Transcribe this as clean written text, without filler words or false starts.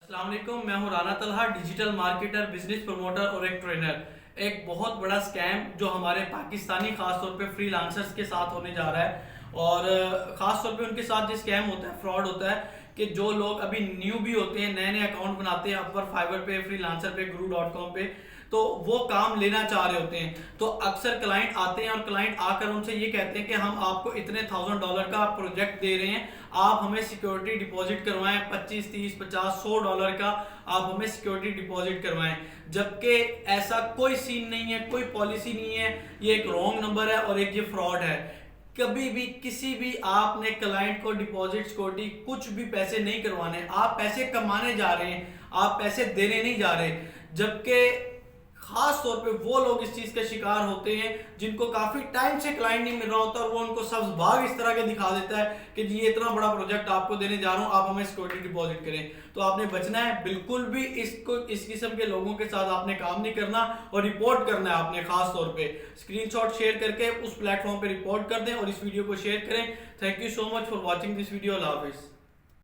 अस्सलाम वालेकुम, मैं हूं Rana Talha, digital marketer, business promoter और एक ट्रेनर। एक बहुत बड़ा स्कैम जो हमारे पाकिस्तानी खासतौर पे फ्रीलांसर्स के साथ होने जा रहा है और खासतौर पे उनके साथ जो स्कैम होता है, फ्रॉड होता है कि जो लोग अभी न्यू भी होते हैं, नए नए अकाउंट बनाते हैं अपवर, फाइवर पे, फ्रीलांसर पे, guru.com पे, तो वो काम लेना चाह रहे होते हैं। तो अक्सर क्लाइंट आते हैं और क्लाइंट आकर उनसे ये कहते हैं कि हम आपको इतने $1000 का प्रोजेक्ट दे रहे हैं, आप हमें सिक्योरिटी डिपॉजिट करवाएं, 25, 30, 50, $100 का आप हमें सिक्योरिटी डिपॉजिट करवाएं। जबकि ऐसा कोई सीन नहीं है, कोई पॉलिसी नहीं है, ये एक रॉन्ग नंबर है और एक ये फ्रॉड है। कभी भी किसी भी आपने क्लाइंट को डिपॉजिट सिक्योरिटी कुछ भी पैसे नहीं करवाने, आप पैसे कमाने जा रहे हैं, आप पैसे देने नहीं जा रहे। जबकि खास तौर पे वो लोग इस चीज के शिकार होते हैं जिनको काफी टाइम से क्लाइंट नहीं मिल रहा होता और वो उनको सब्ज भाग इस तरह के दिखा देता है कि जी ये इतना बड़ा प्रोजेक्ट आपको देने जा रहा हूं, आप हमें सिक्योरिटी डिपॉजिट करें। तो आपने बचना है, बिल्कुल भी इस किस्म के लोगों के साथ आपने काम नहीं करना और रिपोर्ट करना है आपने। खास तौर पे स्क्रीनशॉट शेयर करके उस प्लेटफॉर्म पे रिपोर्ट कर दें और इस वीडियो को शेयर करें। Thank you so much for watching this video. Allah Hafiz.